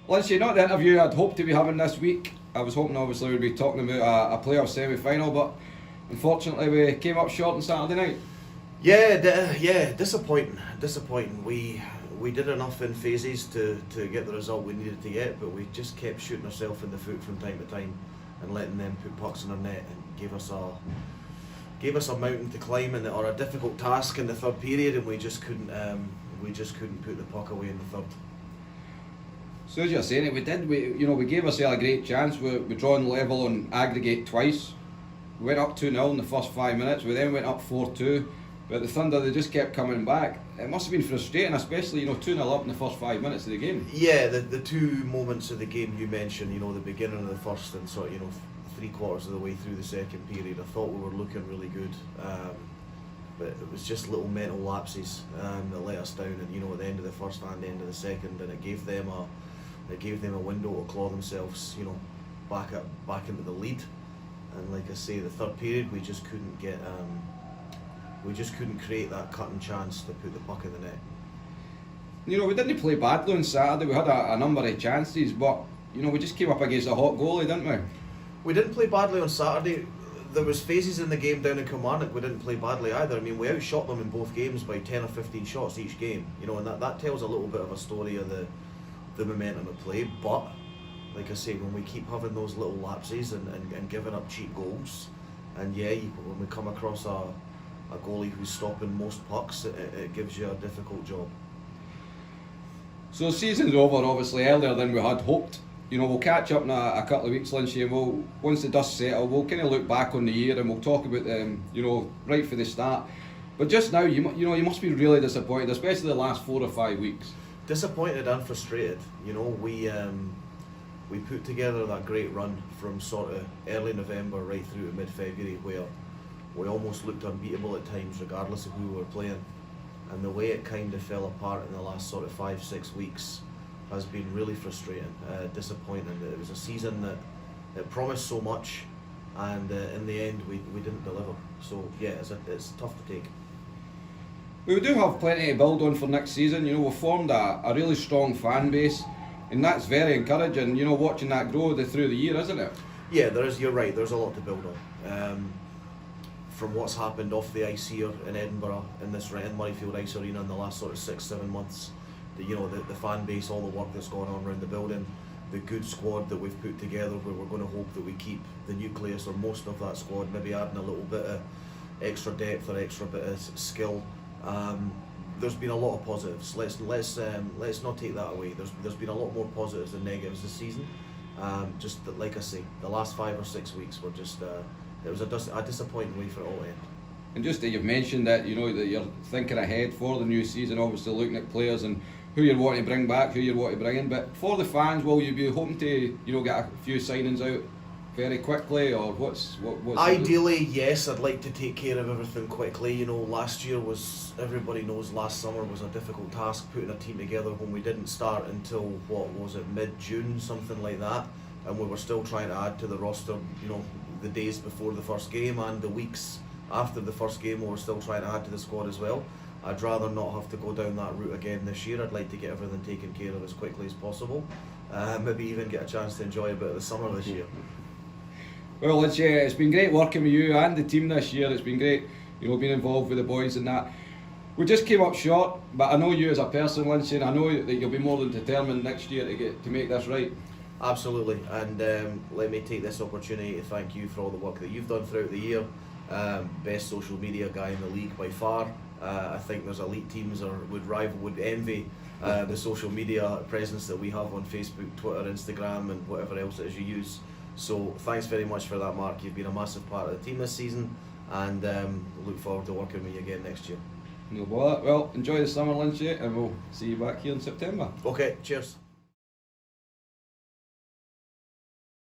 Lynchy, not the interview I'd hoped to be having this week. I was hoping obviously we'd be talking about a playoff semi-final, but unfortunately we came up short on Saturday night. Yeah, disappointing. We did enough in phases to get the result we needed to get, but we just kept shooting ourselves in the foot from time to time and letting them put pucks in our net, and gave us a mountain to climb or a difficult task in the third period, and we just couldn't put the puck away in the third. So as you're saying it, we gave ourselves a great chance. We drawn level on aggregate twice. We went up 2-0 in the first 5 minutes. We then went up 4-2. But the Thunder, they just kept coming back. It must have been frustrating, especially 2-0 up in the first 5 minutes of the game. Yeah, the two moments of the game you mentioned, the beginning of the first and sort of 3/4 of the way through the second period, I thought we were looking really good. But it was just little mental lapses that let us down. And at the end of the first and the end of the second, and it gave them a window to claw themselves, back into the lead. And like I say, the third period we just couldn't get. We just couldn't create that cutting chance to put the puck in the net. We didn't play badly on Saturday. We had a number of chances, but we just came up against a hot goalie, didn't we? We didn't play badly on Saturday. There was phases in the game down in Kilmarnock we didn't play badly either. I mean, we outshot them in both games by 10 or 15 shots each game. And that tells a little bit of a story of the momentum of play. But like I say, when we keep having those little lapses and giving up cheap goals, and when we come across a goalie who's stopping most pucks, it gives you a difficult job. So the season's over obviously earlier than we had hoped. We'll catch up in a couple of weeks, Lynchy, and once the dust settles, we'll kind of look back on the year and we'll talk about right for the start. But just now, you must be really disappointed, especially the last 4 or 5 weeks. Disappointed and frustrated. We put together that great run from sort of early November right through to mid-February, where we almost looked unbeatable at times, regardless of who we were playing. And the way it kind of fell apart in the last sort of 5-6 weeks has been really frustrating, disappointing. It was a season that it promised so much, and in the end we didn't deliver. So yeah, it's tough to take. We do have plenty to build on for next season. We've formed a really strong fan base, and that's very encouraging. Watching that grow through the year, isn't it? Yeah, there is. You're right. There's a lot to build on. From what's happened off the ice here in Edinburgh, in Murrayfield Ice Arena in the last sort of 6-7 months, the fan base, all the work that's going on around the building, the good squad that we've put together, where we're going to hope that we keep the nucleus or most of that squad, maybe adding a little bit of extra depth or extra bit of skill. There's been a lot of positives. Let's not take that away. There's been a lot more positives than negatives this season. Just that, like I say, the last 5 or 6 weeks were just. It was a disappointing way for it all to end. And just that you've mentioned that that you're thinking ahead for the new season, obviously looking at players and who you're wanting to bring back, who you're wanting to bring in. But for the fans, will you be hoping to get a few signings out very quickly, or what's ideally? Yes, I'd like to take care of everything quickly. Last year was, everybody knows, last summer was a difficult task putting a team together when we didn't start until what was it, mid-June, something like that, and we were still trying to add to the roster. The days before the first game and the weeks after the first game, we were still trying to add to the squad as well. I'd rather not have to go down that route again this year. I'd like to get everything taken care of as quickly as possible. Maybe even get a chance to enjoy a bit of the summer this year. Well, it's been great working with you and the team this year. It's been great, being involved with the boys and that. We just came up short, but I know you as a person, Lynchy, and I know that you'll be more than determined next year to make this right. Absolutely, and let me take this opportunity to thank you for all the work that you've done throughout the year. Best social media guy in the league by far. I think there's elite teams would envy the social media presence that we have on Facebook, Twitter, Instagram, and whatever else it is you use. So thanks very much for that, Mark. You've been a massive part of the team this season, and look forward to working with you again next year. No bother. Well, enjoy the summer, Lynchy, and we'll see you back here in September. Okay, cheers.